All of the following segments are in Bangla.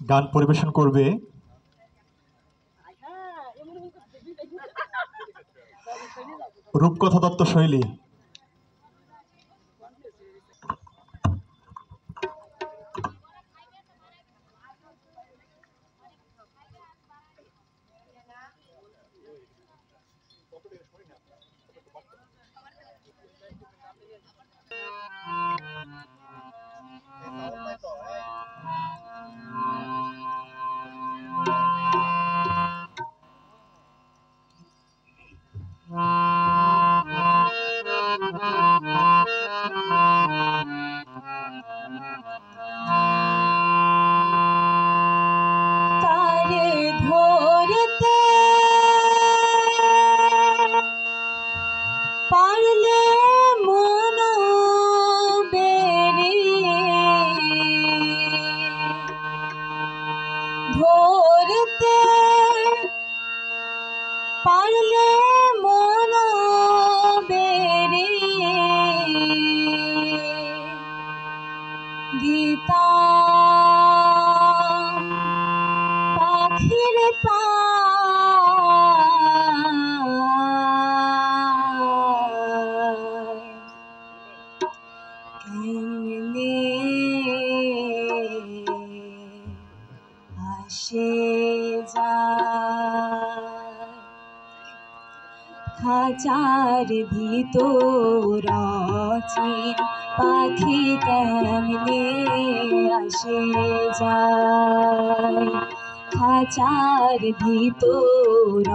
গান পরিবেশন করবে রূপকথা দত্ত শৈলী। ধরতে পারলে মন বেরিয়ে দিতাম পাখির কেমনে আসে যায় খাঁচার ভিতর অচিন পাখি কেমনে আসে যায় খাঁচার ভিতর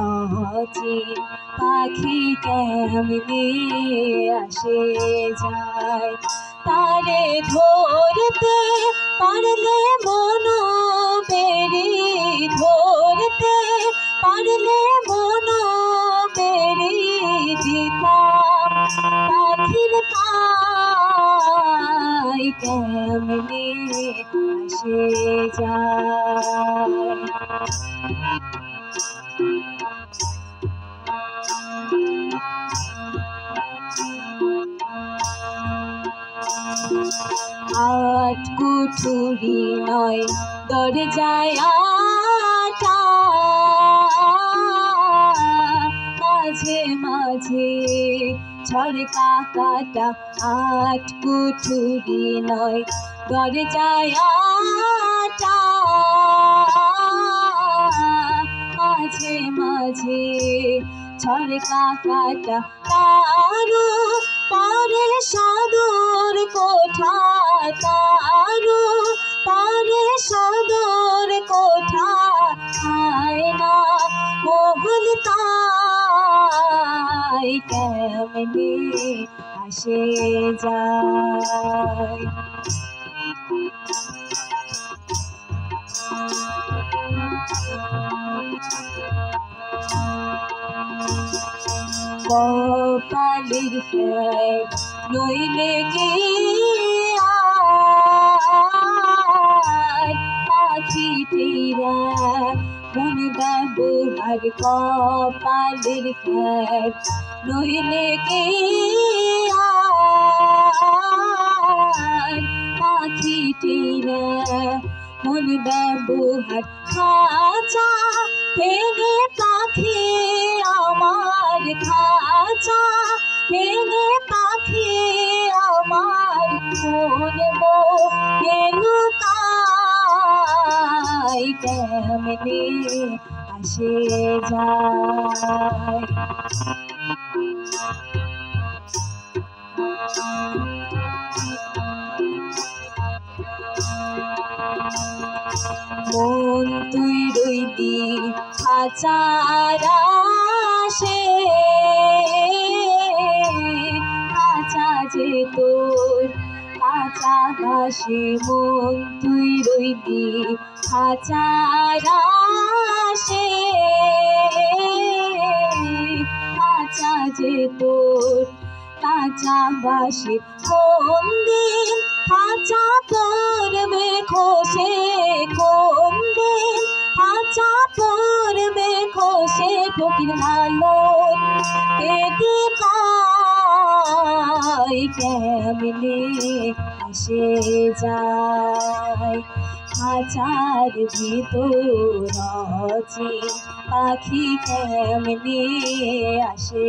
অচিন পাখি কেমনে আসে যায় তারে ধরতে পারলে মন বেরি ধরতে পারলে মন বেরি দিতাম পাখির পাই কেমনে আসে যায় আট কুঠুরি নয় দরজায় আটা মাঝে মাঝে ঝড়কা কাটা আট কুঠুরি নয় দরজায় আটা মাঝে মাঝে ঝড়কা কাটা তারু পারে সদর কোঠা তারু পারে সদর কোঠা আয়না মোহন তাই কেমনে আসে যায় কপালের ফের নইলে কি আর পাখিটিরা মন ব্যবহার কপালের ফের নইলে কি আর পাখিটিরা মন ব্যবহার খাঁচা ভেঙে পাখি আমার খাঁচা ভেঙে পাখি আমার মন লুকাই কেমনে আসে যায় মন তুই রইলি খাঁচার আশে খাঁচা যে তোর খাঁচা ভাসে মন তুই রইলি খাঁচার আশে খাঁচা যে তোর খাঁচা ভাসে কোন দিন খাঁচা পড়বে খসে কোন দিন খাঁচা পড়বে খসে ফকির লালন এদি কাই কেমনে আসে যায় খাঁচার ভিতর যে পাখি কেমনে আসে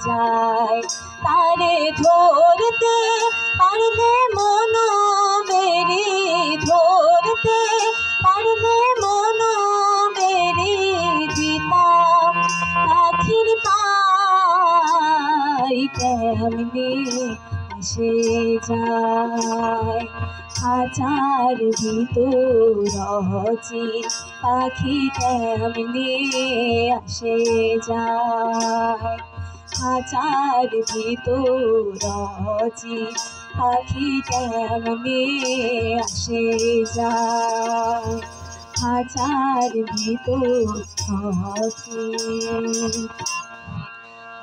যায়, তারে ধরতে পারলে মন মেরে, ধরতে পারলে মন মেরে দিতাম পাখির পাই কেমনে আসে যায়। খাঁচার ভিতর যে পাখি কেমনে আসে যায়, খাঁচার ভিতর যে পাখি কেমনে আসে যায়, খাঁচার ভিতর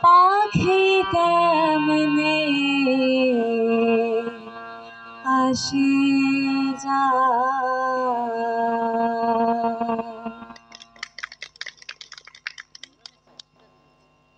পাখি কেমনে আসে যায়।